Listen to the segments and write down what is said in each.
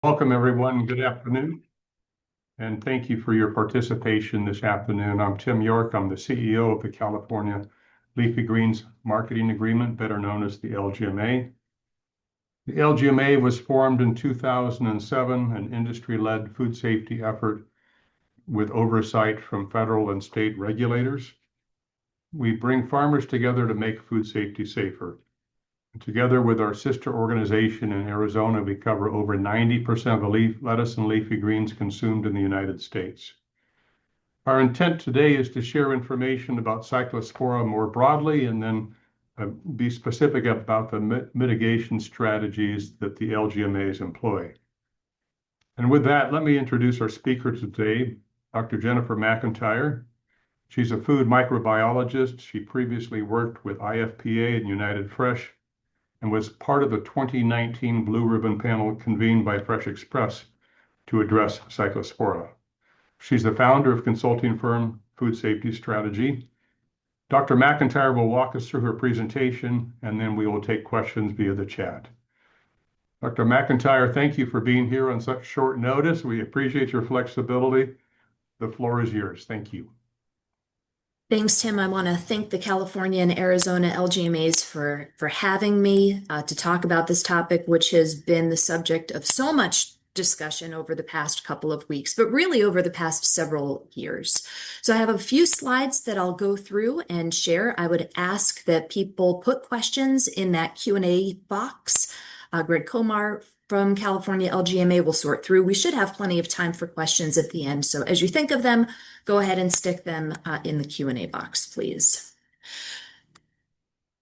Welcome, everyone. Good afternoon, and thank you for your participation this afternoon. I'm Tim York. I'm the CEO of the California Leafy Greens Marketing Agreement, better known as the LGMA. The LGMA was formed in 2007, an industry-led food safety effort with oversight from federal and state regulators. We bring farmers together to make food safety safer. Together with our sister organization in Arizona, we cover over 90% of the lettuce and leafy greens consumed in the United States. Our intent today is to share information about Cyclospora more broadly and then be specific about the mitigation strategies that the LGMAs employ. And with that, let me introduce our speaker today, Dr. Jennifer McEntire. She's a food microbiologist. She previously worked with IFPA and United Fresh and was part of the 2019 Blue Ribbon panel convened by Fresh Express to address Cyclospora. She's the founder of consulting firm Food Safety Strategy. Dr. McEntire will walk us through her presentation, and then we will take questions via the chat. Dr. McEntire, thank you for being here on such short notice. We appreciate your flexibility. The floor is yours. Thank you. Thanks, Tim. I want to thank the California and Arizona LGMAs for having me to talk about this topic, which has been the subject of so much discussion over the past couple of weeks, but really over the past several years. So I have a few slides that I'll go through and share. I would ask that people put questions in that Q&A box. Greg Komar from California LGMA will sort through. We should have plenty of time for questions at the end. So as you think of them, go ahead and stick them in the Q&A box, please.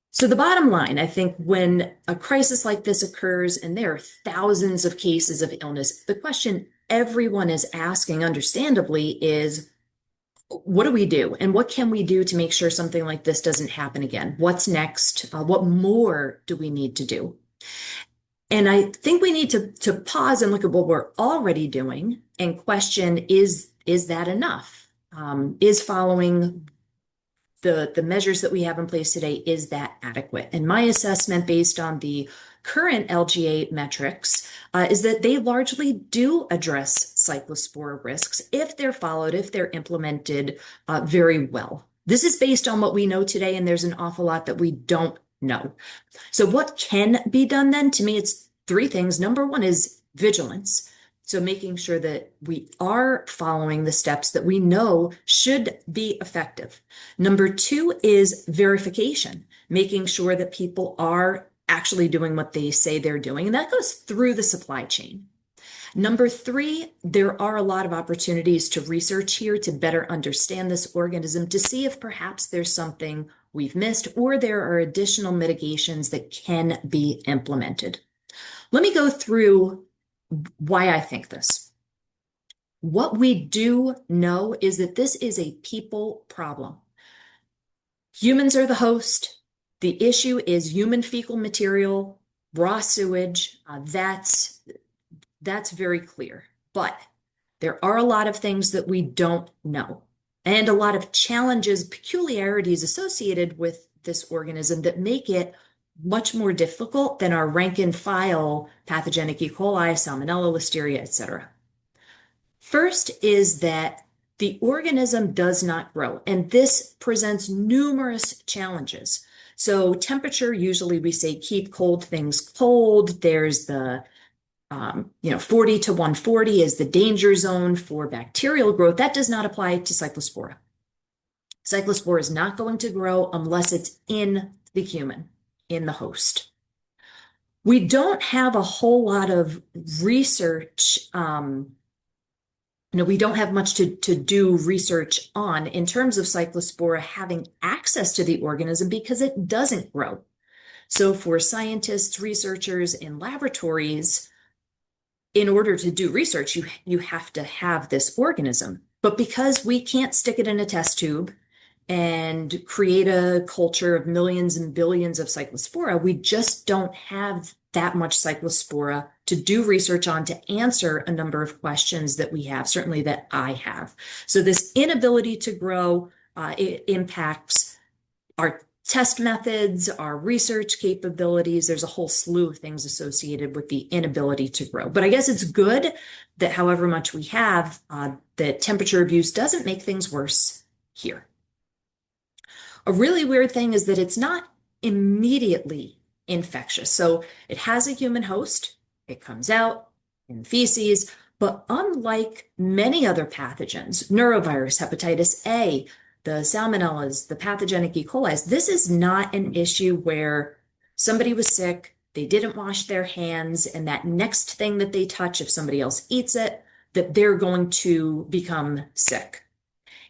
So the bottom line, I think when a crisis like this occurs and there are thousands of cases of illness, the question everyone is asking, understandably, is what do we do? And what can we do to make sure something like this doesn't happen again? What's next? What more do we need to do? And I think we need to pause and look at what we're already doing and question, is that enough? Is following the measures that we have in place today, is that adequate? And my assessment based on the current LGA metrics is that they largely do address cyclospora risks if they're followed, if they're implemented very well. This is based on what we know today, and there's an awful lot that we don't know. So what can be done then? To me, it's three things. Number one is vigilance. So making sure that we are following the steps that we know should be effective. Number two is verification, making sure that people are actually doing what they say they're doing. And that goes through the supply chain. Number three, there are a lot of opportunities to research here to better understand this organism, to see if perhaps there's something we've missed or there are additional mitigations that can be implemented. Let me go through why I think this. What we do know is that this is a people problem. Humans are the host. The issue is human fecal material, raw sewage. That's very clear. But there are a lot of things that we don't know, and a lot of challenges, peculiarities associated with this organism that make it much more difficult than our rank and file pathogenic E. coli, salmonella, listeria, etc. First is that the organism does not grow, and this presents numerous challenges. So temperature, usually we say keep cold things cold. There's the 40 to 140 is the danger zone for bacterial growth. That does not apply to Cyclospora. Cyclospora is not going to grow unless it's in the human, in the host. We don't have a whole lot of research. We don't have much to do research on in terms of Cyclospora having access to the organism because it doesn't grow. So for scientists, researchers in laboratories, in order to do research, you have to have this organism. But because we can't stick it in a test tube and create a culture of millions and billions of Cyclospora, we just don't have that much Cyclospora to do research on to answer a number of questions that we have, certainly that I have. So this inability to grow, it impacts our test methods, our research capabilities. There's a whole slew of things associated with the inability to grow. But I guess it's good that however much we have, that temperature abuse doesn't make things worse here. A really weird thing is that it's not immediately infectious. So it has a human host, it comes out in feces, but unlike many other pathogens, neurovirus, hepatitis A, the salmonellas, the pathogenic E. coli, this is not an issue where somebody was sick, they didn't wash their hands, and that next thing that they touch, if somebody else eats it, that they're going to become sick.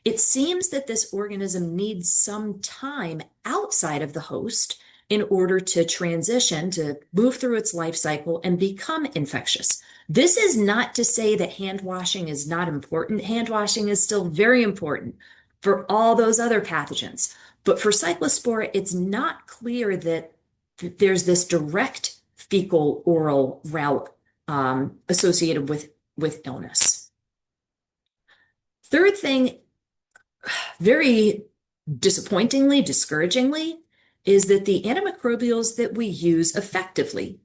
It seems that this organism needs some time outside of the host in order to transition, to move through its life cycle and become infectious. This is not to say that hand washing is not important. Hand washing is still very important for all those other pathogens. But for Cyclospora, it's not clear that there's this direct fecal oral route associated with illness. Third thing, very disappointingly, discouragingly, is that the antimicrobials that we use effectively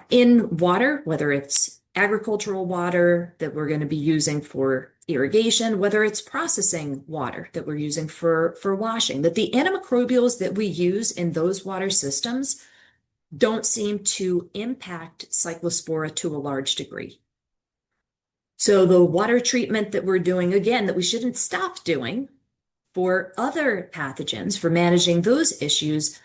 in water, whether it's agricultural water that we're going to be using for irrigation, whether it's processing water that we're using for washing, that the antimicrobials that we use in those water systems don't seem to impact Cyclospora to a large degree. So the water treatment that we're doing, again, that we shouldn't stop doing for other pathogens, for managing those issues,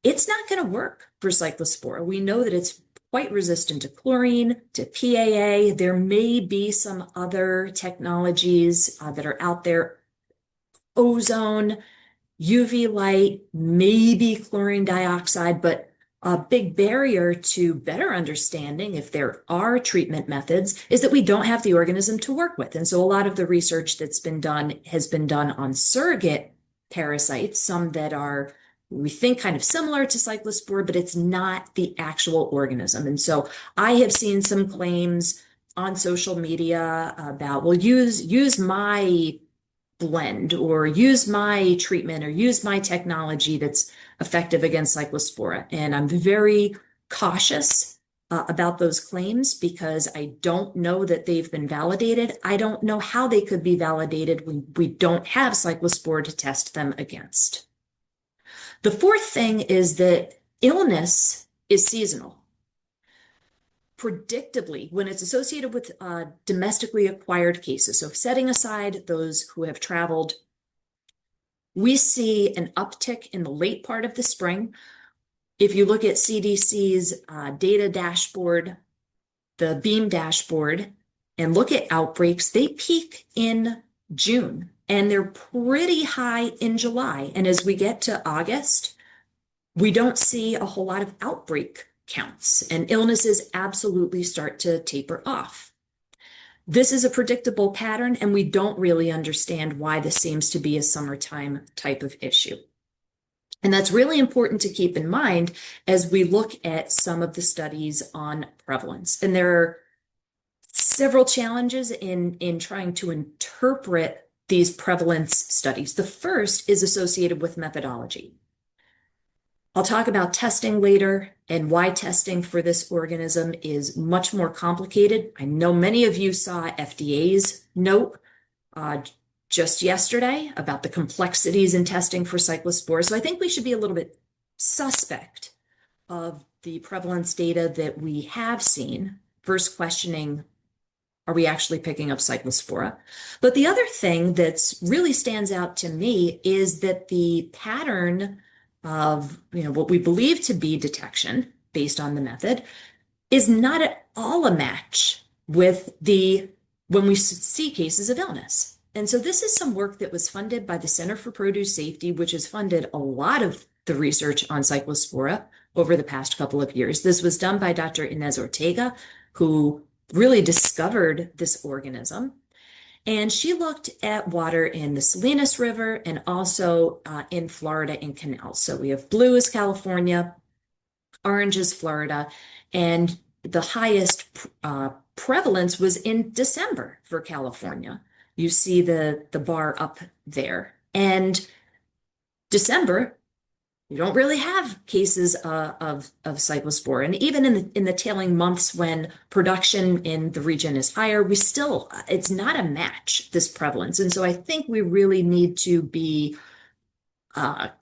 it's not going to work for Cyclospora. We know that it's quite resistant to chlorine, to PAA. There may be some other technologies that are out there, ozone, UV light, maybe chlorine dioxide, but a big barrier to better understanding if there are treatment methods is that we don't have the organism to work with. And so a lot of the research that's been done has been done on surrogate parasites, some that are, we think, kind of similar to Cyclospora, but it's not the actual organism. And so I have seen some claims on social media about, well, use my blend or use my treatment or use my technology that's effective against Cyclospora. And I'm very cautious about those claims because I don't know that they've been validated. I don't know how they could be validated when we don't have Cyclospora to test them against. The fourth thing is that illness is seasonal. Predictably, when it's associated with domestically acquired cases, so setting aside those who have traveled, we see an uptick in the late part of the spring. If you look at CDC's data dashboard, the BEAM dashboard, and look at outbreaks, they peak in June and they're pretty high in July. And as we get to August, we don't see a whole lot of outbreak counts, and illnesses absolutely start to taper off. This is a predictable pattern, and we don't really understand why this seems to be a summertime type of issue. And that's really important to keep in mind as we look at some of the studies on prevalence. And there are several challenges in trying to interpret these prevalence studies. The first is associated with methodology. I'll talk about testing later and why testing for this organism is much more complicated. I know many of you saw FDA's note just yesterday about the complexities in testing for Cyclospora. So I think we should be a little bit suspect of the prevalence data that we have seen, first questioning, are we actually picking up Cyclospora? But the other thing that's really stands out to me is that the pattern of what we believe to be detection based on the method is not at all a match with when we see cases of illness. And so this is some work that was funded by the Center for Produce Safety, which has funded a lot of the research on Cyclospora over the past couple of years. This was done by Dr. Inez Ortega, who really discovered this organism. And she looked at water in the Salinas River and also in Florida in canals. So we have blue is California, orange is Florida, and the highest prevalence was in December for California. You see the bar up there. And December, you don't really have cases of cyclospora. And even in the tailing months when production in the region is higher, it's not a match, this prevalence. And so I think we really need to be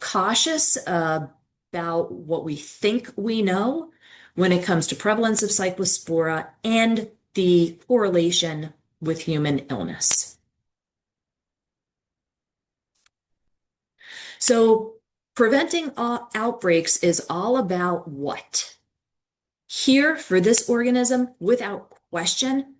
cautious about what we think we know when it comes to prevalence of cyclospora and the correlation with human illness. So preventing outbreaks is all about what? Here, for this organism, without question,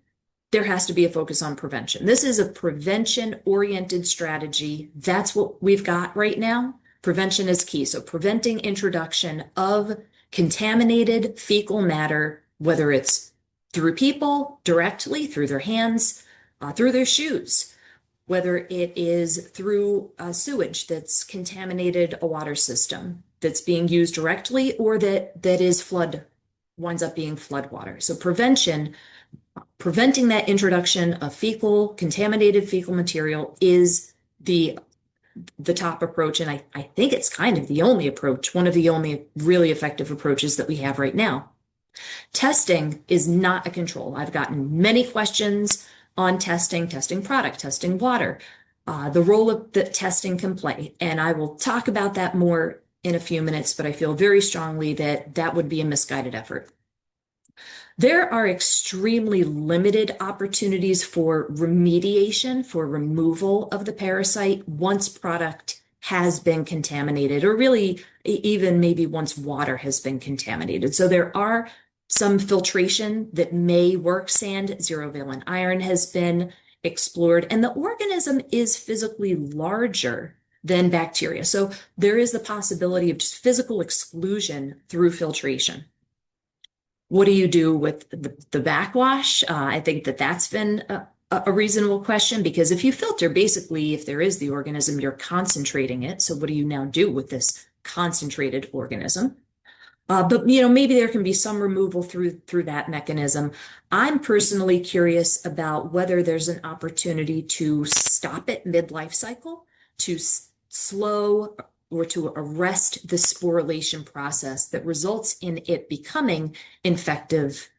there has to be a focus on prevention. This is a prevention-oriented strategy. That's what we've got right now. Prevention is key. So preventing introduction of contaminated fecal matter, whether it's through people, directly, through their hands, through their shoes, whether it is through sewage that's contaminated a water system that's being used directly, or that winds up being flood water. So preventing that introduction of contaminated fecal material is the top approach. And I think it's kind of the only approach, one of the only really effective approaches that we have right now. Testing is not a control. I've gotten many questions on testing product, testing water, the role that testing can play. And I will talk about that more in a few minutes, but I feel very strongly that that would be a misguided effort. There are extremely limited opportunities for remediation, for removal of the parasite once product has been contaminated, or really even maybe once water has been contaminated. So there are some filtration that may work. Sand, zero-valent iron has been explored, and the organism is physically larger than bacteria. So there is the possibility of just physical exclusion through filtration. What do you do with the backwash? I think that's been a reasonable question, because if you filter, basically, if there is the organism, you're concentrating it. So what do you now do with this concentrated organism? But maybe there can be some removal through that mechanism. I'm personally curious about whether there's an opportunity to stop it mid-life cycle, to slow or to arrest the sporulation process that results in it becoming infective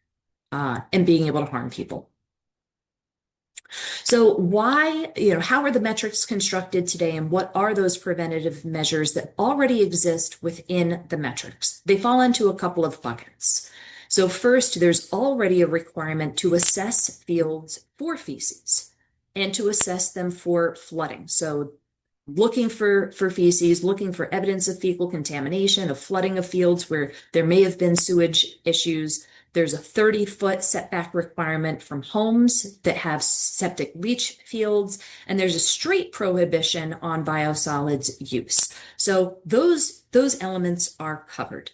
and being able to harm people. So how are the metrics constructed today, and what are those preventative measures that already exist within the metrics? They fall into a couple of buckets. So first, there's already a requirement to assess fields for feces and to assess them for flooding. So looking for feces, looking for evidence of fecal contamination, of flooding of fields where there may have been sewage issues. There's a 30-foot setback requirement from homes that have septic leach fields, and there's a straight prohibition on biosolids use. So those elements are covered.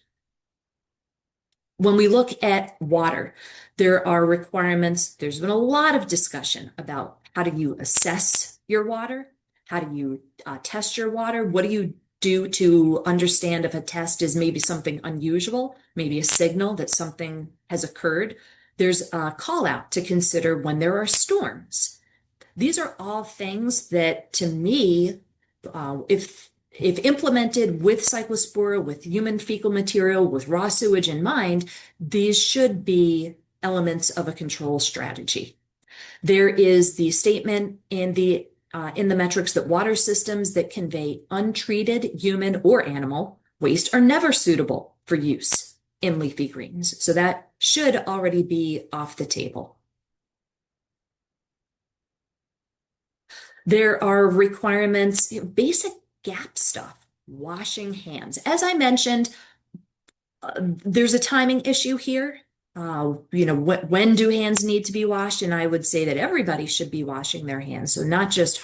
When we look at water, there are requirements. There's been a lot of discussion about how do you assess your water? How do you test your water? What do you do to understand if a test is maybe something unusual, maybe a signal that something has occurred? There's a call out to consider when there are storms. These are all things that, to me, if implemented with Cyclospora, with human fecal material, with raw sewage in mind, these should be elements of a control strategy. There is the statement in the metrics that water systems that convey untreated human or animal waste are never suitable for use in leafy greens. So that should already be off the table. There are requirements, basic gap stuff, washing hands. As I mentioned, there's a timing issue here. When do hands need to be washed? And I would say that everybody should be washing their hands. So not just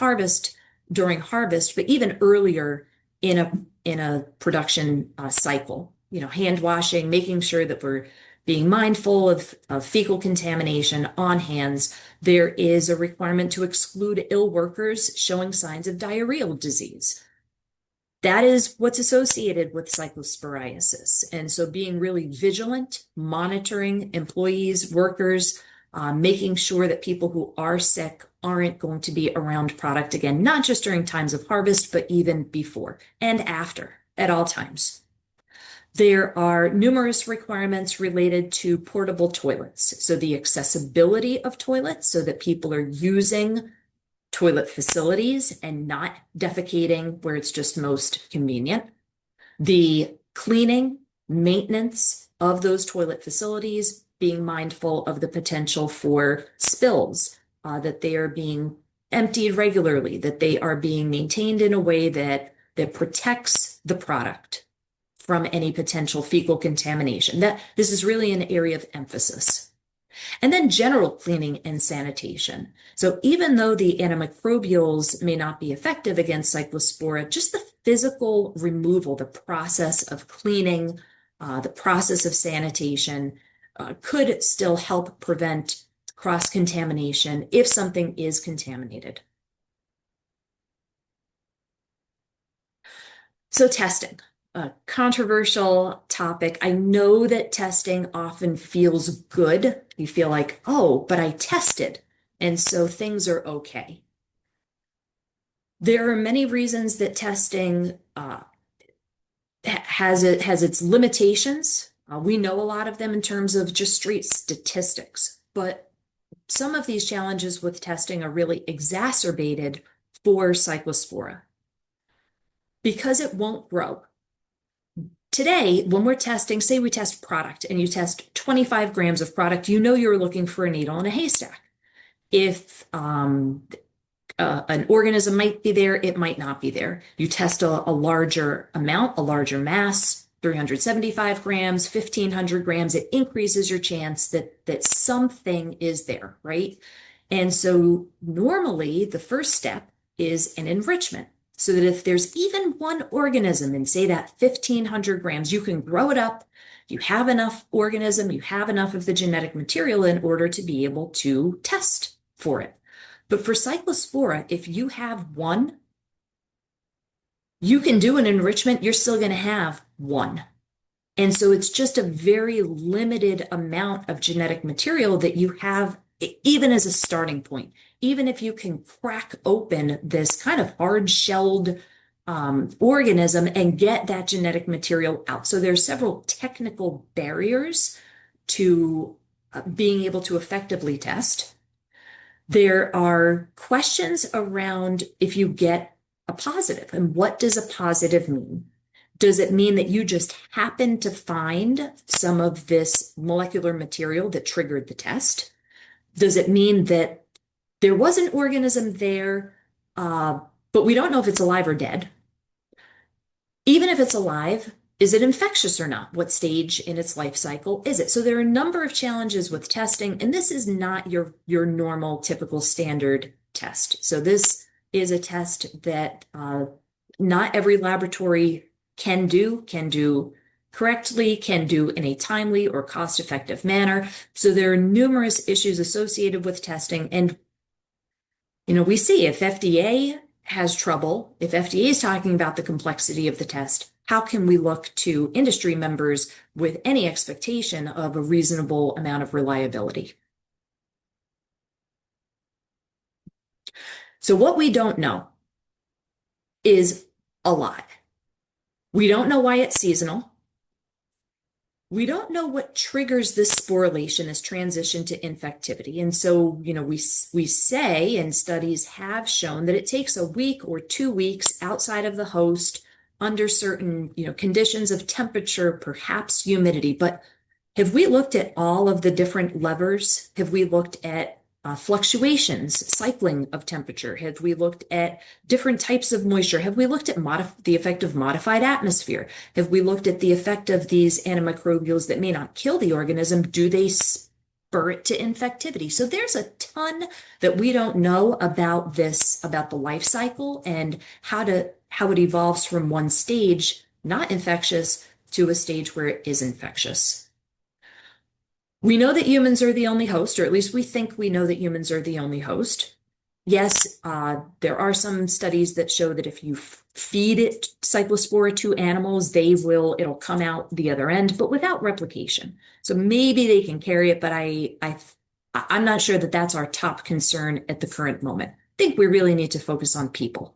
during harvest, but even earlier in a production cycle. Hand washing, making sure that we're being mindful of fecal contamination on hands. There is a requirement to exclude ill workers showing signs of diarrheal disease. That is what's associated with cyclosporiasis. And so being really vigilant, monitoring employees, workers, making sure that people who are sick aren't going to be around product again, not just during times of harvest, but even before and after at all times. There are numerous requirements related to portable toilets. So the accessibility of toilets so that people are using toilet facilities and not defecating where it's just most convenient. The cleaning, maintenance of those toilet facilities, being mindful of the potential for spills, that they are being emptied regularly, that they are being maintained in a way that protects the product from any potential fecal contamination. That this is really an area of emphasis. And then general cleaning and sanitation. So even though the antimicrobials may not be effective against Cyclospora, just the physical removal, the process of cleaning, the process of sanitation could still help prevent cross-contamination if something is contaminated. So testing. A controversial topic. I know that testing often feels good. You feel like, oh, but I tested, and so things are okay. There are many reasons that testing has its limitations. We know a lot of them in terms of just straight statistics, but some of these challenges with testing are really exacerbated for Cyclospora because it won't grow. Today, when we're testing, say we test product and you test 25 grams of product, you know you're looking for a needle in a haystack. If an organism might be there, it might not be there. You test a larger amount, a larger mass, 375 grams, 1,500 grams, it increases your chance that something is there, right? And so normally the first step is an enrichment. So that if there's even one organism in, say, that 1,500 grams, you can grow it up. You have enough organism, you have enough of the genetic material in order to be able to test for it. But for Cyclospora, if you have one, you can do an enrichment, you're still going to have one. And so it's just a very limited amount of genetic material that you have, even as a starting point. Even if you can crack open this kind of hard-shelled organism and get that genetic material out. So there's several technical barriers to being able to effectively test. There are questions around if you get a positive, and what does a positive mean? Does it mean that you just happen to find some of this molecular material that triggered the test? Does it mean that there was an organism there, but we don't know if it's alive or dead? Even if it's alive, is it infectious or not? What stage in its life cycle is it? So there are a number of challenges with testing, and this is not your normal, typical standard test. So this is a test that not every laboratory can do correctly, can do in a timely or cost-effective manner. So there are numerous issues associated with testing, and we see if FDA has trouble, if FDA is talking about the complexity of the test, how can we look to industry members with any expectation of a reasonable amount of reliability? So what we don't know is a lot. We don't know why it's seasonal. We don't know what triggers this sporulation, this transition to infectivity. And so, we say, and studies have shown that it takes a week or 2 weeks outside of the host under certain, conditions of temperature, perhaps humidity. But have we looked at all of the different levers? Have we looked at fluctuations, cycling of temperature? Have we looked at different types of moisture? Have we looked at the effect of modified atmosphere? Have we looked at the effect of these antimicrobials that may not kill the organism? Do they spur it to infectivity? So there's a ton that we don't know about about the life cycle and how it evolves from one stage, not infectious, to a stage where it is infectious. We know that humans are the only host, or at least we think we know that humans are the only host. Yes, there are some studies that show that if you feed it Cyclospora to animals, it'll come out the other end, but without replication. So maybe they can carry it, but I I'm not sure that that's our top concern at the current moment. I think we really need to focus on people.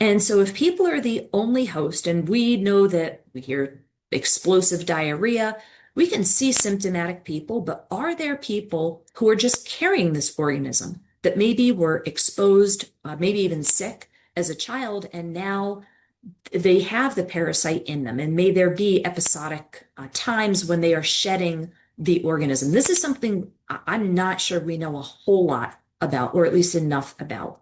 And so if people are the only host, and we know that we hear explosive diarrhea, we can see symptomatic people, but are there people who are just carrying this organism that maybe were exposed, maybe even sick as a child, and now they have the parasite in them? And may there be episodic times when they are shedding the organism? This is something I'm not sure we know a whole lot about, or at least enough about.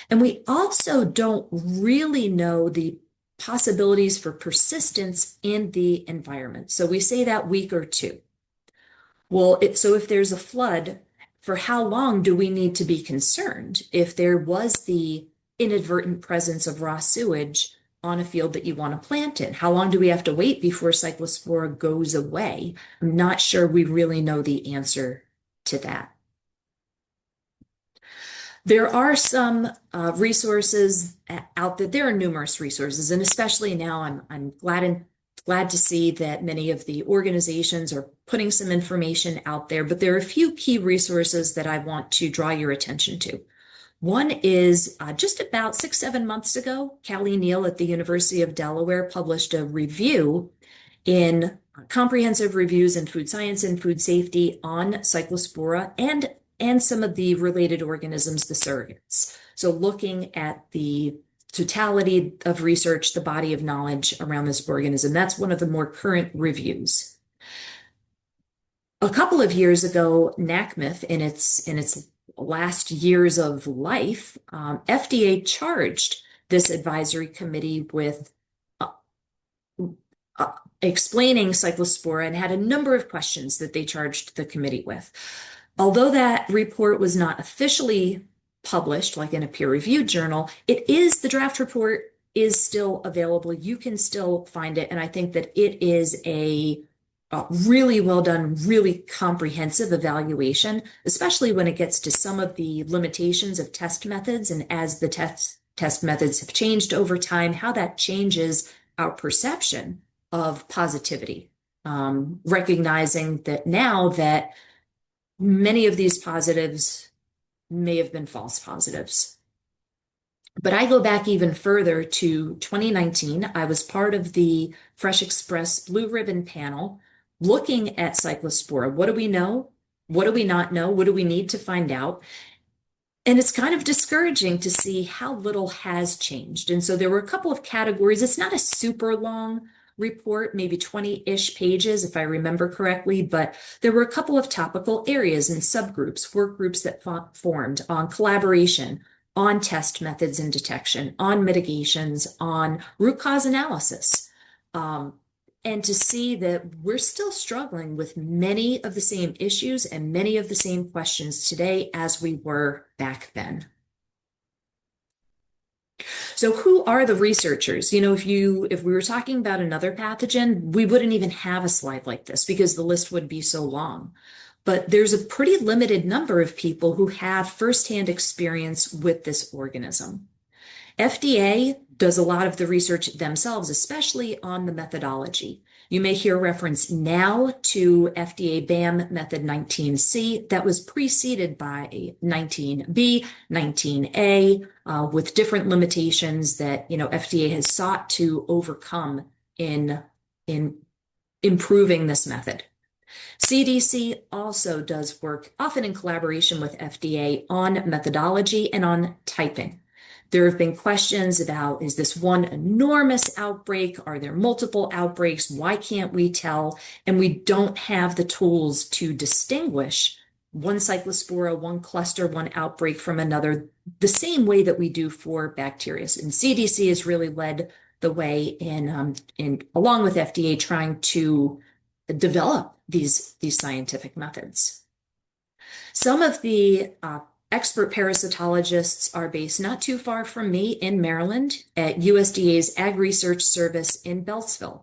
And we also don't really know the possibilities for persistence in the environment. So we say that week or two. Well, so if there's a flood, for how long do we need to be concerned if there was the inadvertent presence of raw sewage on a field that you want to plant in? How long do we have to wait before Cyclospora goes away? I'm not sure we really know the answer to that. There are some resources out there. There are numerous resources, and especially now, I'm glad to see that many of the organizations are putting some information out there. But there are a few key resources that I want to draw your attention to. One is just about 6-7 months ago, Callie Neal at the University of Delaware published a review in Comprehensive Reviews in Food Science and Food Safety on Cyclospora and some of the related organisms, the surrogates. So looking at the totality of research, the body of knowledge around this organism, that's one of the more current reviews. A couple of years ago, NACMF, in its last years of life, FDA charged this advisory committee with explaining Cyclospora and had a number of questions that they charged the committee with. Although that report was not officially published, like in a peer-reviewed journal, the draft report is still available. You can still find it. And I think that it is a really well done, really comprehensive evaluation, especially when it gets to some of the limitations of test methods. And as the test methods have changed over time, how that changes our perception of positivity. Recognizing that now that many of these positives may have been false positives. But I go back even further to 2019. I was part of the Fresh Express Blue Ribbon panel looking at Cyclospora. What do we know? What do we not know? What do we need to find out? And it's kind of discouraging to see how little has changed. And so there were a couple of categories. It's not a super long report, maybe 20-ish pages, if I remember correctly, but there were a couple of topical areas and subgroups, work groups that formed on collaboration, on test methods and detection, on mitigations, on root cause analysis. And to see that we're still struggling with many of the same issues and many of the same questions today as we were back then. So who are the researchers? You know, if we were talking about another pathogen, we wouldn't even have a slide like this because the list would be so long. But there's a pretty limited number of people who have firsthand experience with this organism. FDA does a lot of the research themselves, especially on the methodology. You may hear reference now to FDA BAM method 19C that was preceded by 19B, 19A, with different limitations that FDA has sought to overcome in improving this method. CDC also does work, often in collaboration with FDA, on methodology and on typing. There have been questions about, is this one enormous outbreak? Are there multiple outbreaks? Why can't we tell? And we don't have the tools to distinguish one cyclospora, one cluster, one outbreak from another, the same way that we do for bacteria. And CDC has really led the way in along with FDA, trying to develop these scientific methods. Some of the expert parasitologists are based not too far from me in Maryland at USDA's Ag Research Service in Beltsville.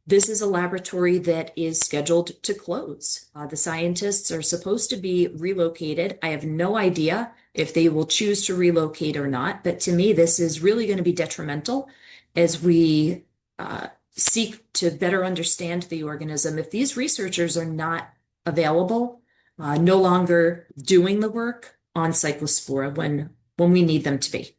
This is a laboratory that is scheduled to close. The scientists are supposed to be relocated. I have no idea if they will choose to relocate or not, but to me, this is really going to be detrimental as we seek to better understand the organism. If these researchers are not available, no longer doing the work on Cyclospora when we need them to be.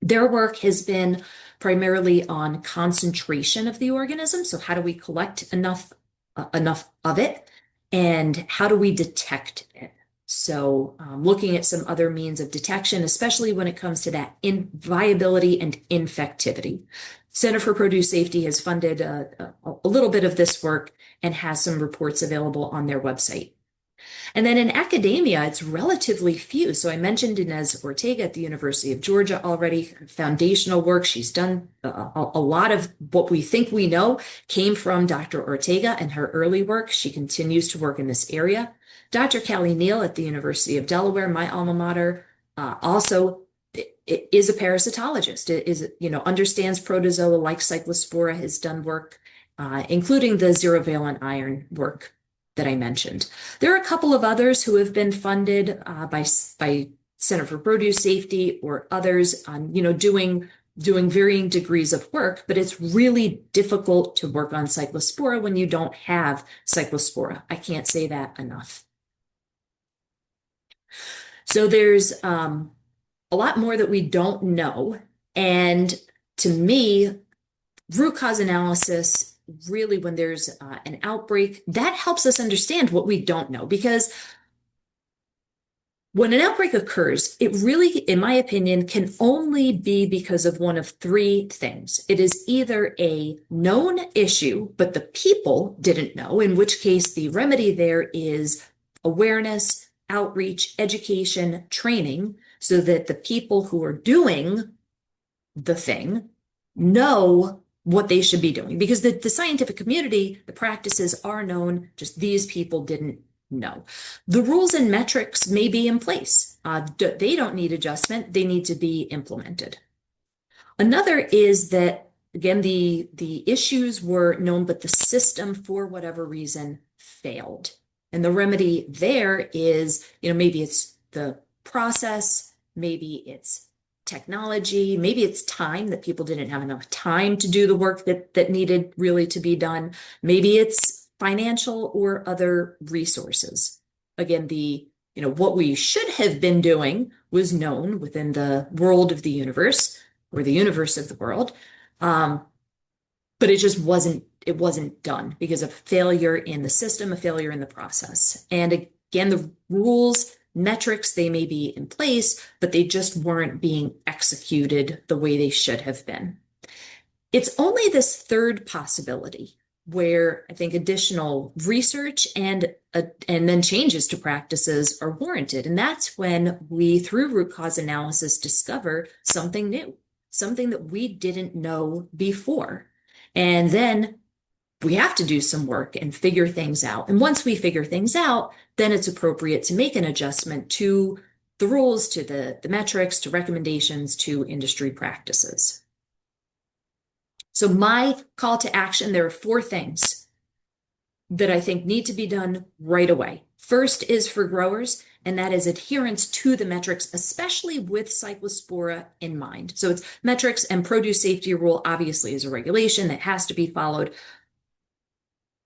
Their work has been primarily on concentration of the organism. So how do we collect enough of it, and how do we detect it? So looking at some other means of detection, especially when it comes to that viability and infectivity. Center for Produce Safety has funded a little bit of this work and has some reports available on their website. And then in academia, it's relatively few. So I mentioned Inez Ortega at the University of Georgia already, foundational work. She's done a lot of what we think we know came from Dr. Ortega and her early work. She continues to work in this area. Dr. Callie Neal at the University of Delaware, my alma mater, also is a parasitologist. Understands protozoa like Cyclospora, has done work, including the zero-valent iron work that I mentioned. There are a couple of others who have been funded by Center for Produce Safety or others on, doing varying degrees of work, but it's really difficult to work on Cyclospora when you don't have Cyclospora. I can't say that enough. So there's a lot more that we don't know. And to me, root cause analysis, really, when there's an outbreak, that helps us understand what we don't know. Because when an outbreak occurs, it really, in my opinion, can only be because of one of three things. It is either a known issue, but the people didn't know, in which case the remedy there is awareness, outreach, education, training, so that the people who are doing the thing know what they should be doing, because the scientific community, the practices are known, just these people didn't know. The rules and metrics may be in place. They don't need adjustment, they need to be implemented. Another is that, again, the issues were known, but the system, for whatever reason, failed. And the remedy there is, maybe it's the process, maybe it's technology, maybe it's time, that people didn't have enough time to do the work that needed really to be done. Maybe it's financial or other resources. Again, what we should have been doing was known within the world of the universe, or the universe of the world, but it just wasn't done because of failure in the system, a failure in the process. And again, the rules, metrics, they may be in place, but they just weren't being executed the way they should have been. It's only this third possibility where I think additional research and then changes to practices are warranted. And that's when we, through root cause analysis, discover something new, something that we didn't know before. And then we have to do some work and figure things out. And once we figure things out, then it's appropriate to make an adjustment to the rules, to the metrics, to recommendations, to industry practices. So my call to action, there are 4 things that I think need to be done right away. First is for growers, and that is adherence to the metrics, especially with Cyclospora in mind. So it's metrics, and produce safety rule obviously is a regulation that has to be followed.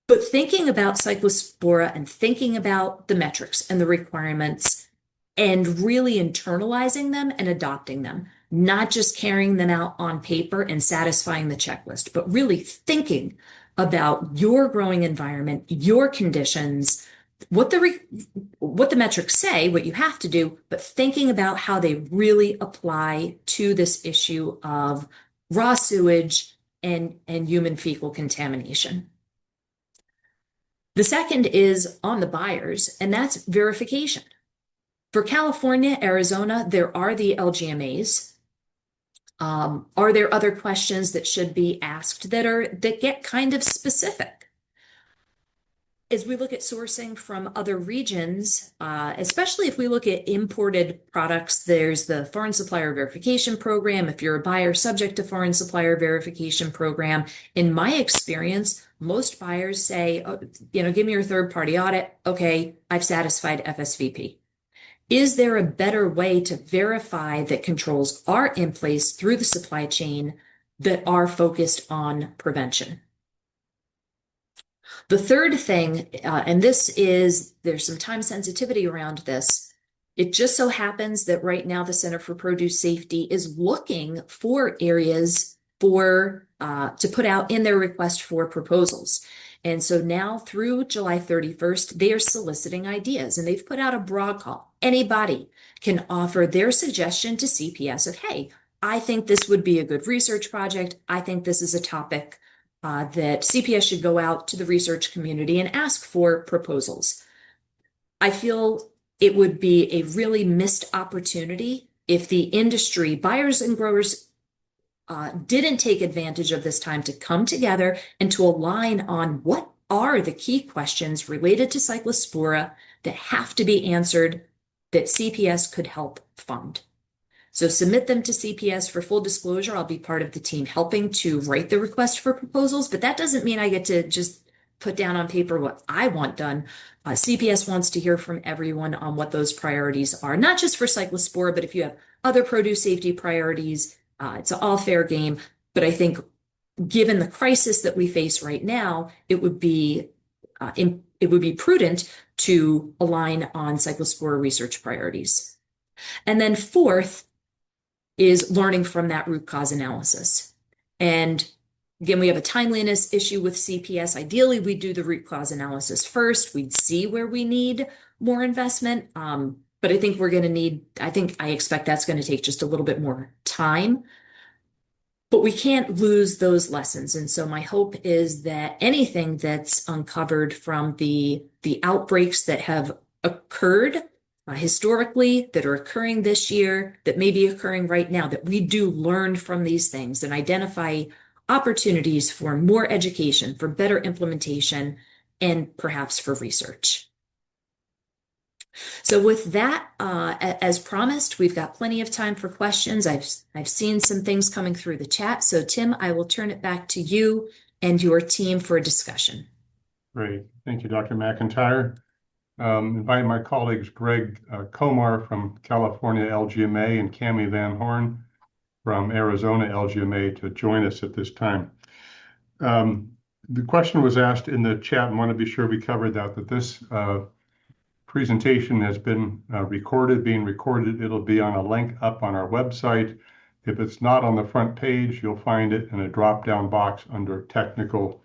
But thinking about Cyclospora and thinking about the metrics and the requirements and really internalizing them and adopting them, not just carrying them out on paper and satisfying the checklist, but really thinking about your growing environment, your conditions, what the metrics say, what you have to do, but thinking about how they really apply to this issue of raw sewage and human fecal contamination. The second is on the buyers, and that's verification. For California, Arizona, there are the LGMAs. Are there other questions that should be asked that get kind of specific? As we look at sourcing from other regions, especially if we look at imported products, there's the Foreign Supplier Verification Program. If you're a buyer subject to Foreign Supplier Verification Program, in my experience, most buyers say, oh, give me your third-party audit. Okay, I've satisfied FSVP. Is there a better way to verify that controls are in place through the supply chain that are focused on prevention? The third thing, and there's some time sensitivity around this. It just so happens that right now the Center for Produce Safety is looking for areas to put out in their request for proposals. And so now through July 31st, they are soliciting ideas and they've put out a broad call. Anybody can offer their suggestion to CPS of, hey, I think this would be a good research project. I think this is a topic that CPS should go out to the research community and ask for proposals. I feel it would be a really missed opportunity if the industry, buyers and growers, didn't take advantage of this time to come together and to align on what are the key questions related to Cyclospora that have to be answered that CPS could help fund. So submit them to CPS. For full disclosure, I'll be part of the team helping to write the request for proposals, but that doesn't mean I get to just put down on paper what I want done. CPS wants to hear from everyone on what those priorities are, not just for Cyclospora, but if you have other produce safety priorities, it's all fair game. But I think given the crisis that we face right now, it would be prudent to align on Cyclospora research priorities. And then fourth is learning from that root cause analysis. And again, we have a timeliness issue with CPS. Ideally, we do the root cause analysis first. We'd see where we need more investment. But I think I expect that's going to take just a little bit more time. But we can't lose those lessons. And so my hope is that anything that's uncovered from the outbreaks that have occurred historically, that are occurring this year, that may be occurring right now, that we do learn from these things and identify opportunities for more education, for better implementation, and perhaps for research. So with that, as promised, we've got plenty of time for questions. I've seen some things coming through the chat. So Tim, I will turn it back to you and your team for a discussion. Great. Thank you, Dr. McEntire. Invite my colleagues Greg Komar from California LGMA and Cami Van Horn from Arizona LGMA to join us at this time. The question was asked in the chat, and want to be sure we covered that this presentation has been being recorded. It'll be on a link up on our website. If it's not on the front page, you'll find it in a drop-down box under technical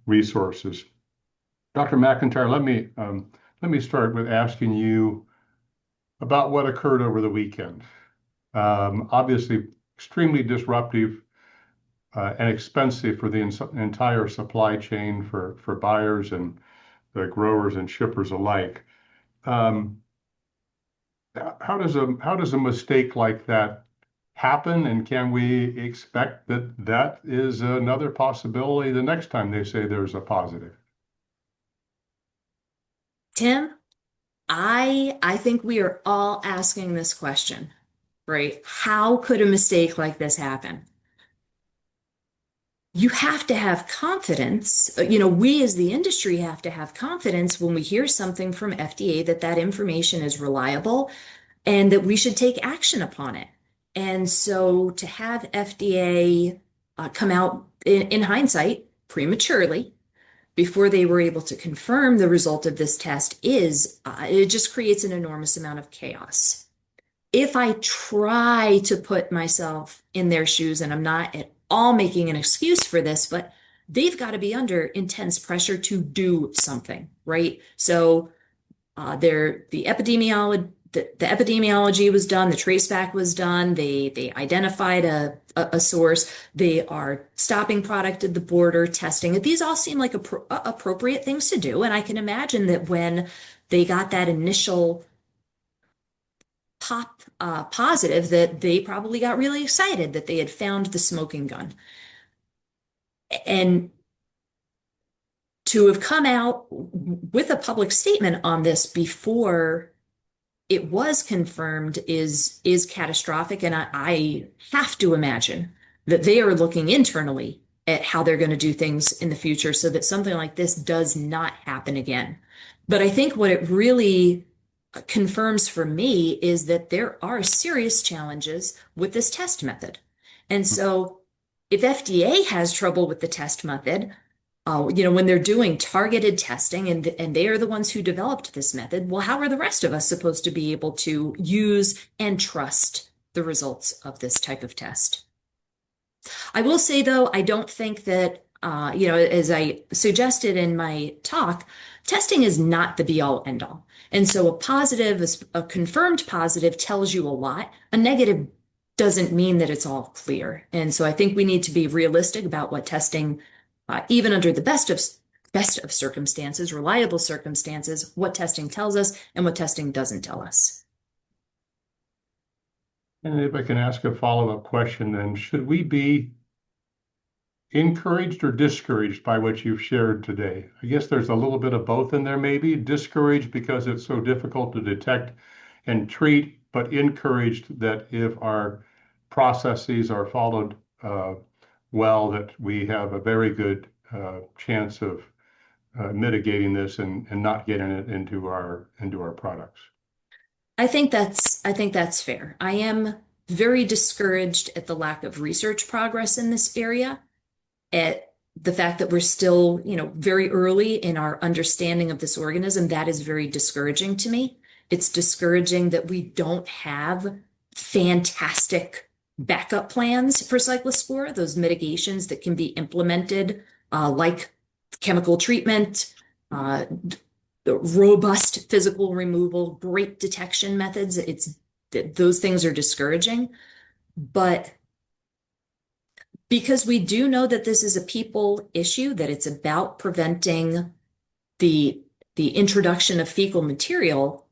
resources. Dr. McEntire, let me start with asking you about what occurred over the weekend. Obviously, extremely disruptive and expensive for the entire supply chain for buyers and the growers and shippers alike. How does a mistake like that happen, and can we expect that is another possibility the next time they say there's a positive? Tim, I think we are all asking this question, right? How could a mistake like this happen? You have to have confidence. We as the industry have to have confidence when we hear something from FDA that information is reliable and that we should take action upon it. And so to have FDA come out in hindsight prematurely before they were able to confirm the result of this test it just creates an enormous amount of chaos. If I try to put myself in their shoes, and I'm not at all making an excuse for this, but they've got to be under intense pressure to do something, right? So the epidemiology was done, the traceback was done, they identified a source, they are stopping product at the border, testing it. These all seem like appropriate things to do, and I can imagine that when they got that initial positive, that they probably got really excited that they had found the smoking gun. And to have come out with a public statement on this before it was confirmed is catastrophic. And I have to imagine that they are looking internally at how they're going to do things in the future so that something like this does not happen again. But I think what it really confirms for me is that there are serious challenges with this test method. And so if FDA has trouble with the test method, when they're doing targeted testing and they are the ones who developed this method, well, how are the rest of us supposed to be able to use and trust the results of this type of test? I will say, though, I don't think that, as I suggested in my talk, testing is not the be all end all. And so a positive, a confirmed positive tells you a lot. A negative doesn't mean that it's all clear. And so I think we need to be realistic about what testing, even under the best of circumstances, reliable circumstances, what testing tells us and what testing doesn't tell us. And if I can ask a follow-up question, then should we be encouraged or discouraged by what you've shared today? I guess there's a little bit of both in there, maybe. Discouraged because it's so difficult to detect and treat, but encouraged that if our processes are followed well, that we have a very good chance of mitigating this and not getting it into our products. I think that's fair. I am very discouraged at the lack of research progress in this area, at the fact that we're still, very early in our understanding of this organism. That is very discouraging to me. It's discouraging that we don't have fantastic backup plans for Cyclospora, those mitigations that can be implemented, like chemical treatment, robust physical removal, great detection methods. Those things are discouraging, but because we do know that this is a people issue, that it's about preventing the introduction of fecal material,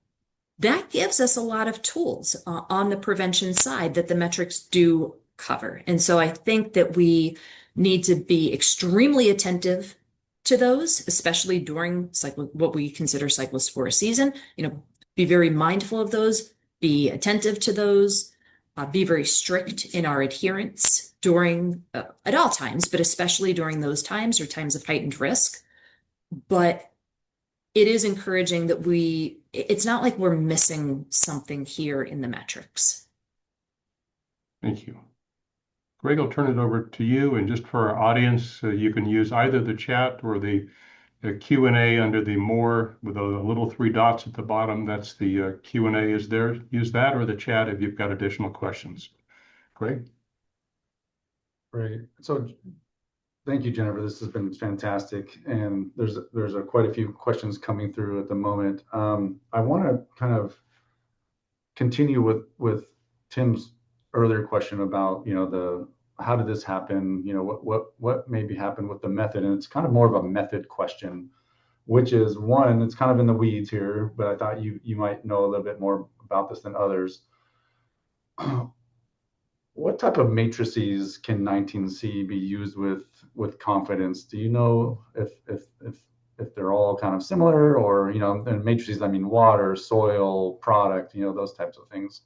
that gives us a lot of tools on the prevention side that the metrics do cover. And so I think that we need to be extremely attentive to those, especially during what we consider Cyclospora season. Be very mindful of those, be attentive to those, be very strict in our adherence during at all times, but especially during those times or times of heightened risk. But it is encouraging that it's not like we're missing something here in the metrics. Thank you. Greg, I'll turn it over to you. And just for our audience, you can use either the chat or the Q&A under the more with the little three dots at the bottom. That's the Q&A is there. Use that or the chat if you've got additional questions. Greg? Great. So thank you, Jennifer. This has been fantastic. And there's quite a few questions coming through at the moment. I want to kind of continue with Tim's earlier question about, how did this happen? What maybe happened with the method? And it's kind of more of a method question, which is one, it's kind of in the weeds here, but I thought you might know a little bit more about this than others. What type of matrices can 19C be used with confidence? Do you know if they're all kind of similar, or and matrices, I mean water, soil, product, those types of things?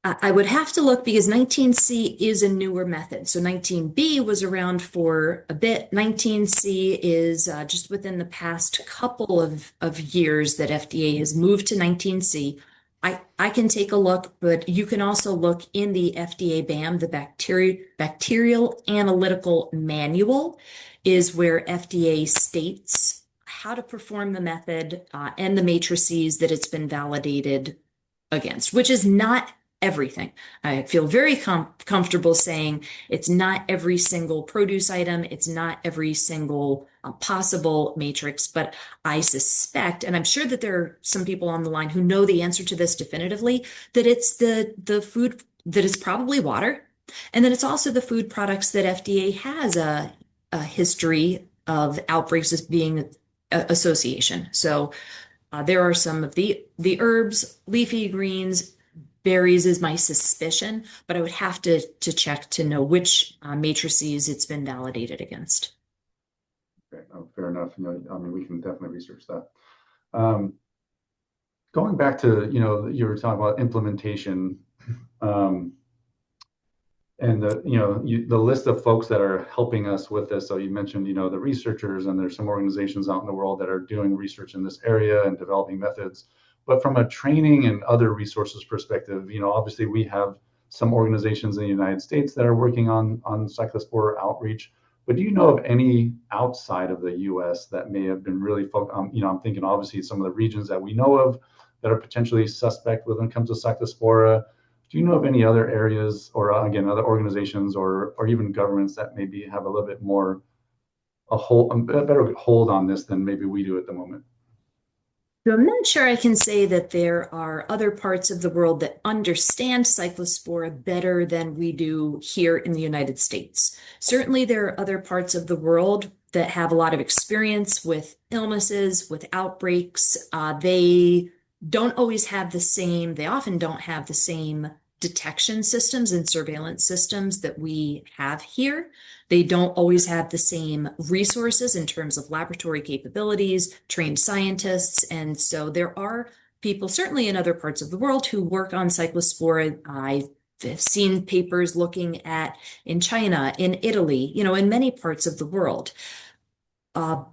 I would have to look because 19C is a newer method. So 19B was around for a bit. 19C is just within the past couple of years that FDA has moved to 19C. I can take a look, but you can also look in the FDA BAM, the Bacterial Analytical Manual is where FDA states how to perform the method and the matrices that it's been validated against, which is not everything. I feel very comfortable saying it's not every single produce item. It's not every single possible matrix, but I suspect, and I'm sure that there are some people on the line who know the answer to this definitively, that it's the food, that it's probably water, and then it's also the food products that FDA has a history of outbreaks as being association. So there are some of the herbs, leafy greens, berries is my suspicion, but I would have to check to know which matrices it's been validated against. Okay, fair enough. We can definitely research that. Going back to, you were talking about implementation, and the list of folks that are helping us with this. So you mentioned, the researchers, and there's some organizations out in the world that are doing research in this area and developing methods. But from a training and other resources perspective, obviously we have some organizations in the United States that are working on Cyclospora outreach. But do you know of any outside of the U.S. that may have been really focused? I'm thinking obviously some of the regions that we know of that are potentially suspect when it comes to Cyclospora. Do you know of any other areas, or again, other organizations, or even governments that maybe have a little bit more a better hold on this than maybe we do at the moment? So I'm not sure I can say that there are other parts of the world that understand cyclospora better than we do here in the United States. Certainly, there are other parts of the world that have a lot of experience with illnesses, with outbreaks. They don't always have the same, they often don't have the same detection systems and surveillance systems that we have here. They don't always have the same resources in terms of laboratory capabilities, trained scientists. And so there are people, certainly in other parts of the world, who work on cyclospora. I've seen papers looking at in China, in Italy, in many parts of the world. But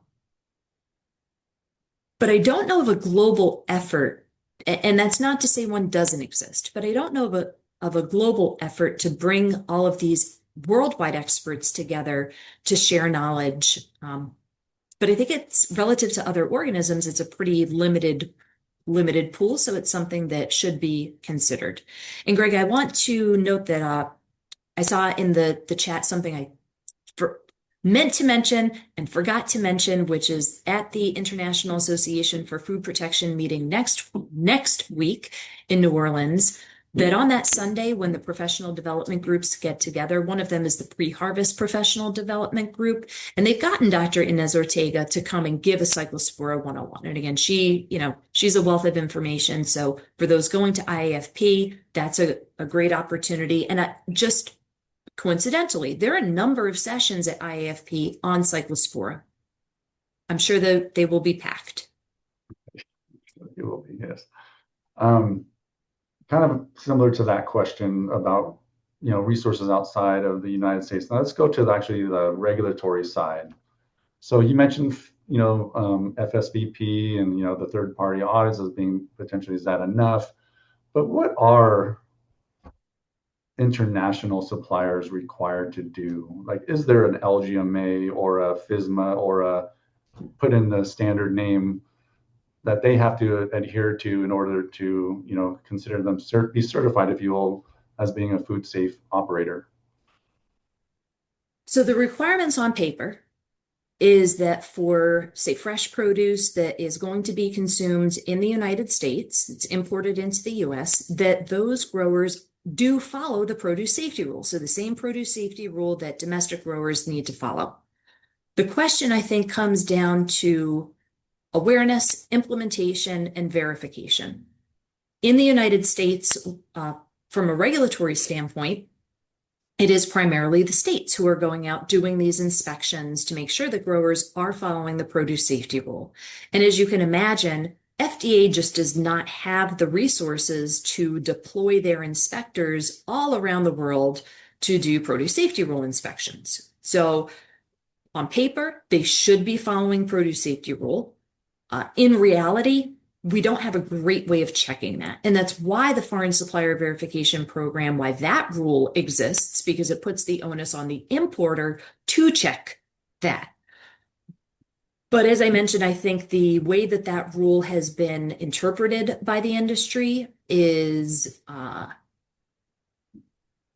I don't know of a global effort, and that's not to say one doesn't exist, but I don't know of a global effort to bring all of these worldwide experts together to share knowledge. But I think it's relative to other organisms, it's a pretty limited pool, so it's something that should be considered. And Greg, I want to note that I saw in the chat something I meant to mention and forgot to mention, which is at the International Association for Food Protection meeting next week in New Orleans, that on that Sunday when the professional development groups get together, one of them is the pre-harvest professional development group, and they've gotten Dr. Inez Ortega to come and give a Cyclospora 101. And again, she's a wealth of information. So for those going to IAFP, that's a great opportunity. And just coincidentally, there are a number of sessions at IAFP on Cyclospora. I'm sure that they will be packed. It will be, yes. Kind of similar to that question about resources outside of the United States. Now let's go to actually the regulatory side. So you mentioned FSVP and the third party audits as being potentially, is that enough? But what are international suppliers required to do? Like, is there an LGMA or a FSMA or a put in the standard name that they have to adhere to in order to consider them be certified, if you will, as being a food safe operator? So the requirements on paper is that for, say, fresh produce that is going to be consumed in the United States, it's imported into the US, that those growers do follow the produce safety rule. So the same produce safety rule that domestic growers need to follow. The question, I think, comes down to awareness, implementation, and verification. In the United States, from a regulatory standpoint, it is primarily the states who are going out doing these inspections to make sure that growers are following the produce safety rule. And as you can imagine, FDA just does not have the resources to deploy their inspectors all around the world to do produce safety rule inspections. So on paper, they should be following produce safety rule. In reality, we don't have a great way of checking that. And that's why the Foreign Supplier Verification Program, why that rule exists, because it puts the onus on the importer to check that. But as I mentioned, I think the way that that rule has been interpreted by the industry is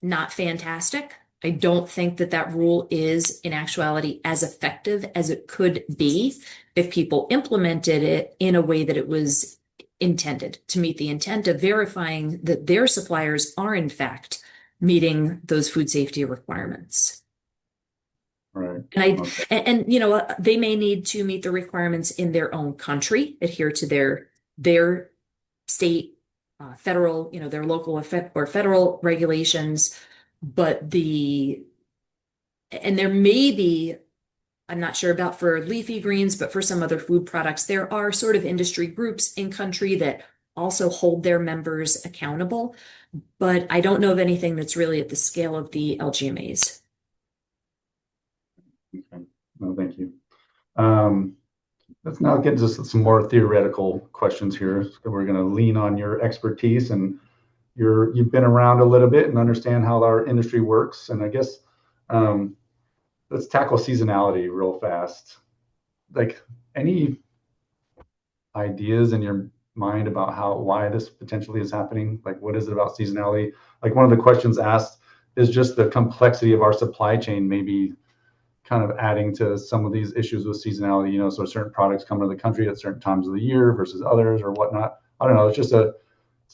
not fantastic. I don't think that that rule is in actuality as effective as it could be if people implemented it in a way that it was intended to meet the intent of verifying that their suppliers are in fact meeting those food safety requirements. Right. And they may need to meet the requirements in their own country, adhere to their state, federal, their local or federal regulations. But and there may be, I'm not sure about for leafy greens, but for some other food products, there are sort of industry groups in country that also hold their members accountable. But I don't know of anything that's really at the scale of the LGMAs. Okay. No, thank you. Let's now get to some more theoretical questions here. We're going to lean on your expertise, and you've been around a little bit and understand how our industry works. And I guess the let's tackle seasonality real fast. Like, any ideas in your mind about why this potentially is happening? Like, what is it about seasonality? Like, one of the questions asked is just the complexity of our supply chain, maybe kind of adding to some of these issues with seasonality, so certain products come into the country at certain times of the year versus others or whatnot. I don't know. It's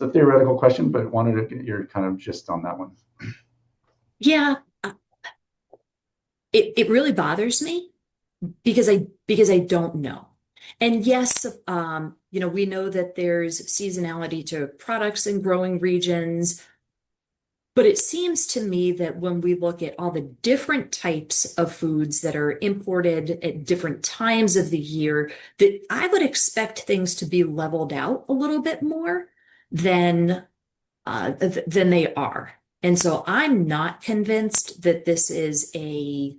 a theoretical question, but wanted to get your kind of gist on that one. Yeah, it really bothers me because I don't know. And yes, we know that there's seasonality to products in growing regions, but it seems to me that when we look at all the different types of foods that are imported at different times of the year, that I would expect things to be leveled out a little bit more than than they are. And so I'm not convinced that this is a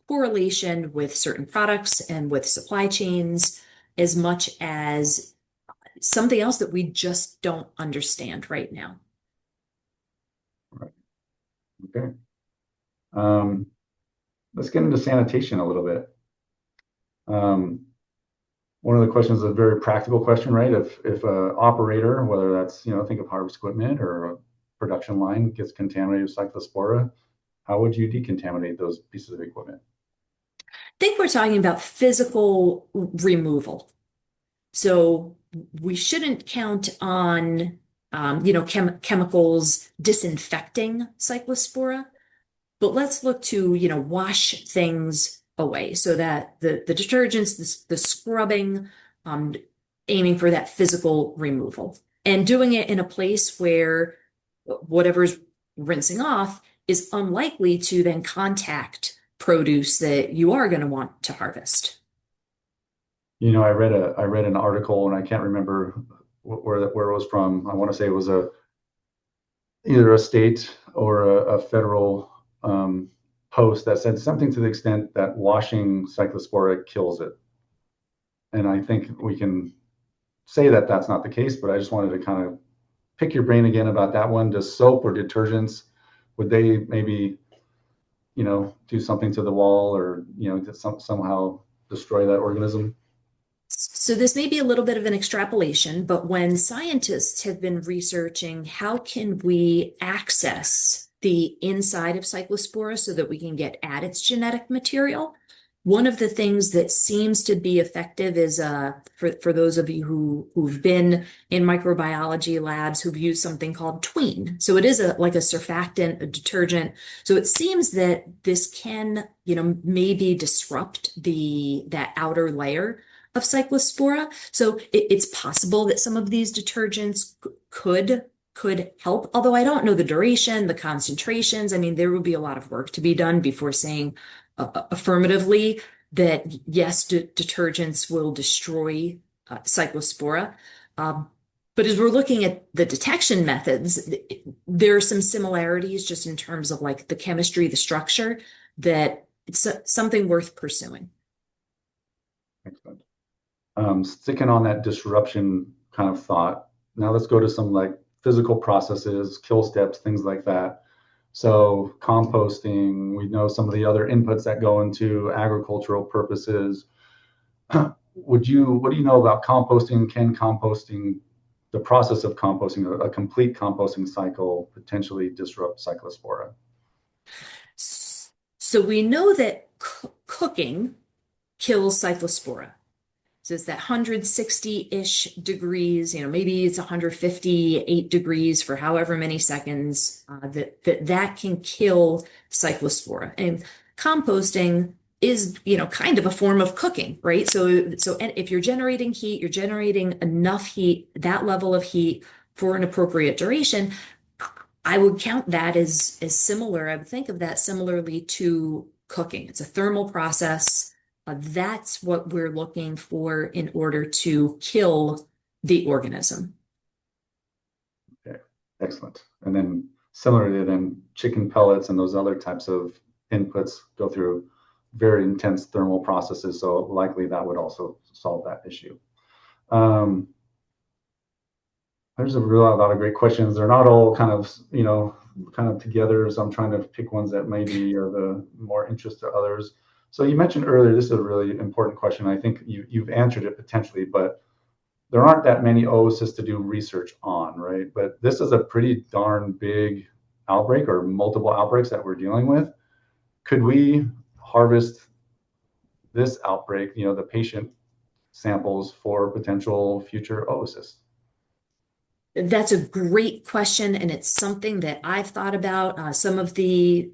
correlation with certain products and with supply chains as much as something else that we just don't understand right now. Right. Okay. Let's get into sanitation a little bit. One of the questions is a very practical question, right? If a operator, whether that's, think of harvest equipment or a production line, gets contaminated with Cyclospora, how would you decontaminate those pieces of equipment? I think we're talking about physical removal. So we shouldn't count on, chemicals disinfecting Cyclospora, but let's look to, wash things away so that the detergents, the scrubbing, um, aiming for that physical removal and doing it in a place where whatever's rinsing off is unlikely to then contact produce that you are going to want to harvest. I read an article, and I can't remember where it was from. I want to say it was either a state or a federal post that said something to the extent that washing Cyclospora kills it. And I think we can say that that's not the case, but I just wanted to kind of pick your brain again about that one. Does soap or detergents, would they maybe, do something to the wall or, somehow destroy that organism? So this may be a little bit of an extrapolation, but when scientists have been researching how can we access the inside of Cyclospora so that we can get at its genetic material, one of the things that seems to be effective is for those of you who've been in microbiology labs who've used something called tween. So it is like a surfactant, a detergent. So it seems that this can, maybe disrupt that outer layer of Cyclospora. So it's possible that some of these detergents could help, although I don't know the duration, the concentrations. I mean, there would be a lot of work to be done before saying affirmatively that yes, detergents will destroy Cyclospora. But as we're looking at the detection methods, there are some similarities just in terms of like the chemistry, the structure, that it's something worth pursuing. Excellent. Sticking on that disruption kind of thought, now let's go to some like physical processes, kill steps, things like that. So composting, we know some of the other inputs that go into agricultural purposes. What do you know about composting? Can the process of composting, a complete composting cycle, potentially disrupt Cyclospora? So we know that cooking kills Cyclospora. So it's that 160-ish degrees, maybe it's 158 degrees for however many seconds that can kill Cyclospora. And composting is, kind of a form of cooking, right? So if you're generating heat, you're generating enough heat, that level of heat for an appropriate duration, I would count that as similar. I would think of that similarly to cooking. It's a thermal process. That's what we're looking for in order to kill the organism. Okay, excellent. And then similarly, then chicken pellets and those other types of inputs go through very intense thermal processes. So likely that would also solve that issue. There's a lot of great questions. They're not all kind of, kind of together. So I'm trying to pick ones that maybe are the more interest to others. So you mentioned earlier, this is a really important question. I think you've answered it potentially, but there aren't that many oocysts to do research on, right? But this is a pretty darn big outbreak or multiple outbreaks that we're dealing with. Could we harvest this outbreak, the patient samples for potential future oocysts? That's a great question, and it's something that I've thought about. Some of the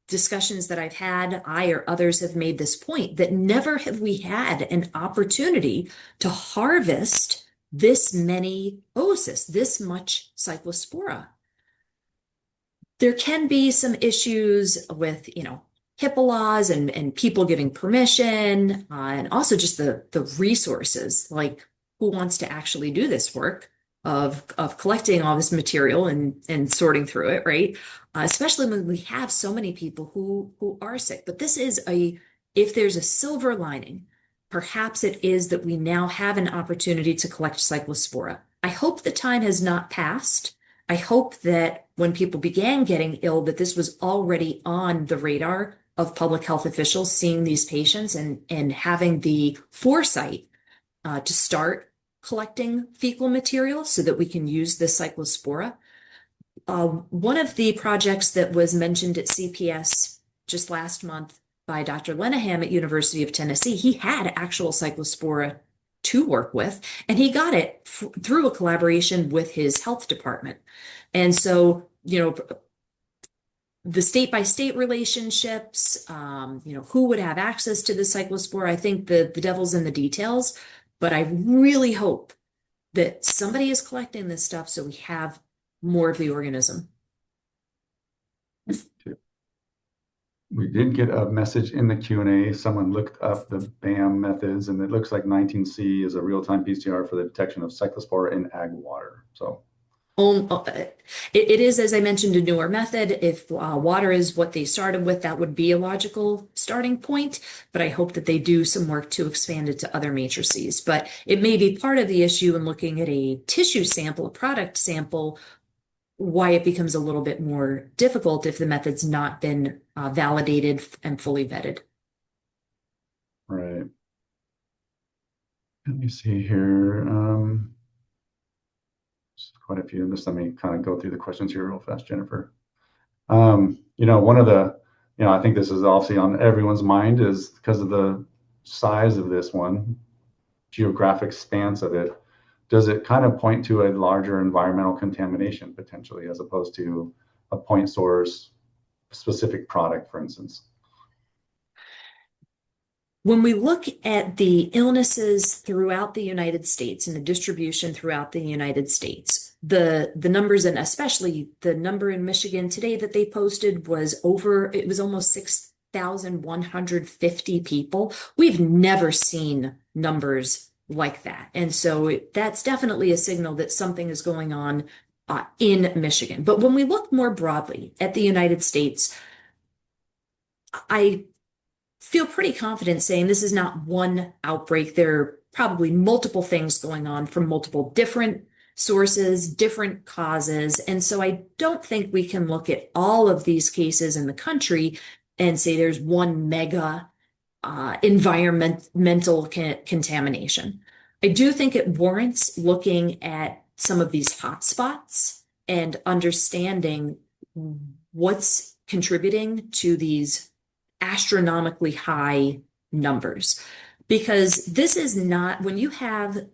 discussions that I've had, I or others have made this point that never have we had an opportunity to harvest this many oocysts, this much Cyclospora. There can be some issues with, HIPAA laws and people giving permission, and also just the resources, like who wants to actually do this work of collecting all this material and sorting through it, right? Especially when we have so many people who are sick. But this is if there's a silver lining, perhaps it is that we now have an opportunity to collect Cyclospora. I hope the time has not passed. I hope that when people began getting ill, that this was already on the radar of public health officials seeing these patients and having the foresight to start collecting fecal material so that we can use this Cyclospora. One of the projects that was mentioned at CPS just last month by Dr. Lenaham at University of Tennessee, he had actual Cyclospora to work with, and he got it through a collaboration with his health department. And so, the state by state relationships, who would have access to the Cyclospora, I think the devil's in the details, but I really hope that somebody is collecting this stuff so we have more of the organism. We did get a message in the Q&A. Someone looked up the BAM methods, and it looks like 19C is a real-time PCR for the detection of Cyclospora in ag water. So it is, as I mentioned, a newer method. If water is what they started with, that would be a logical starting point. But I hope that they do some work to expand it to other matrices. But it may be part of the issue in looking at a tissue sample, a product sample, why it becomes a little bit more difficult if the method's not been validated and fully vetted. Right. Let me see here. Quite a few. Just let me kind of go through the questions here real fast, Jennifer. One of the, I think this is obviously on everyone's mind is because of the size of this one, geographic stance of it. Does it kind of point to a larger environmental contamination potentially, as opposed to a point source specific product, for instance? When we look at the illnesses throughout the United States and the distribution throughout the United States, the numbers, and especially the number in Michigan today that they posted was almost 6,150 people. We've never seen numbers like that. And so that's definitely a signal that something is going on in Michigan. But when we look more broadly at the United States, I feel pretty confident saying this is not one outbreak. There are probably multiple things going on from multiple different sources, different causes. And so I don't think we can look at all of these cases in the country and say there's one mega environmental contamination. I do think it warrants looking at some of these hotspots and understanding what's contributing to these astronomically high numbers. Because this is not, when you have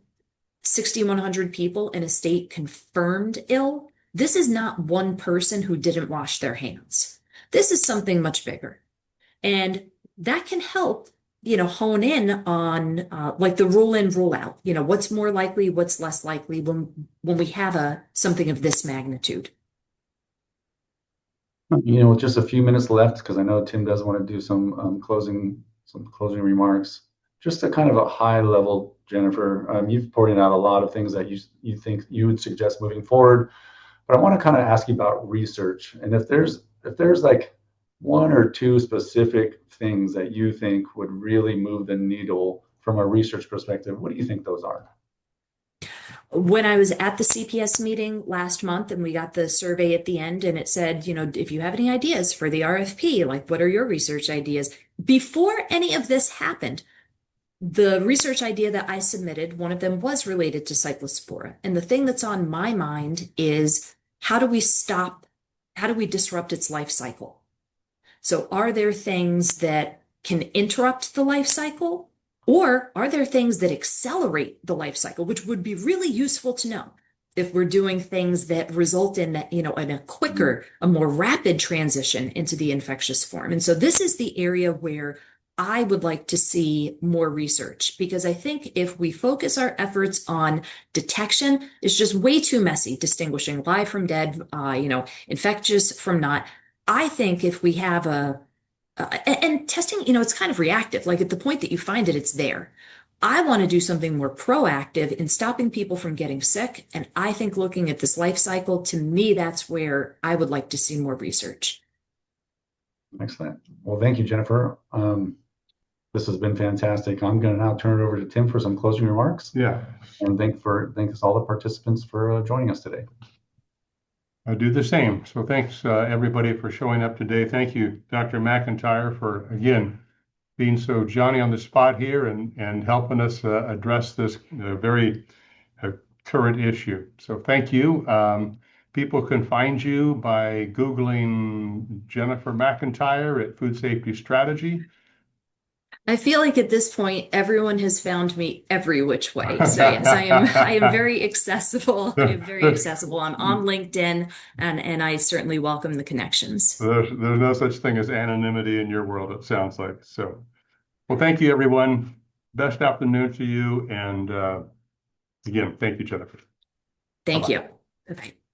6,100 people in a state confirmed ill, this is not one person who didn't wash their hands. This is something much bigger. And that can help, hone in on like the rule in, rule out, what's more likely, what's less likely when we have something of this magnitude. With just a few minutes left, because I know Tim does want to do some closing remarks. Just a kind of a high level, Jennifer, you've pointed out a lot of things that you think you would suggest moving forward, but I want to kind of ask you about research, and if there's like one or two specific things that you think would really move the needle from a research perspective, what do you think those are? When I was at the CPS meeting last month and we got the survey at the end and it said, if you have any ideas for the RFP, like what are your research ideas? Before any of this happened, the research idea that I submitted, one of them was related to Cyclospora. And the thing that's on my mind is how do we disrupt its life cycle? So are there things that can interrupt the life cycle? Or are there things that accelerate the life cycle, which would be really useful to know if we're doing things that result in that, in a quicker, a more rapid transition into the infectious form. And so this is the area where I would like to see more research, because I think if we focus our efforts on detection, it's just way too messy distinguishing live from dead, infectious from not. I think if we have and testing, it's kind of reactive. Like at the point that you find it, it's there. I want to do something more proactive in stopping people from getting sick. And I think looking at this life cycle, to me, that's where I would like to see more research. Excellent. Well, thank you, Jennifer. This has been fantastic. I'm going to now turn it over to Tim for some closing remarks. Yeah. And thanks all the participants for joining us today. I do the same. So thanks everybody for showing up today. Thank you, Dr. McEntire, for again being so Johnny on the spot here and helping us address this very current issue. So thank you. People can find you by Googling Jennifer McEntire at Food Safety Strategy. I feel like at this point, everyone has found me every which way. So yes, I am very accessible. I am very accessible. I'm on LinkedIn and I certainly welcome the connections. There's no such thing as anonymity in your world, it sounds like. So, well, thank you, everyone. Best afternoon to you. And again, thank you, Jennifer. Thank Bye-bye. you. Bye-bye.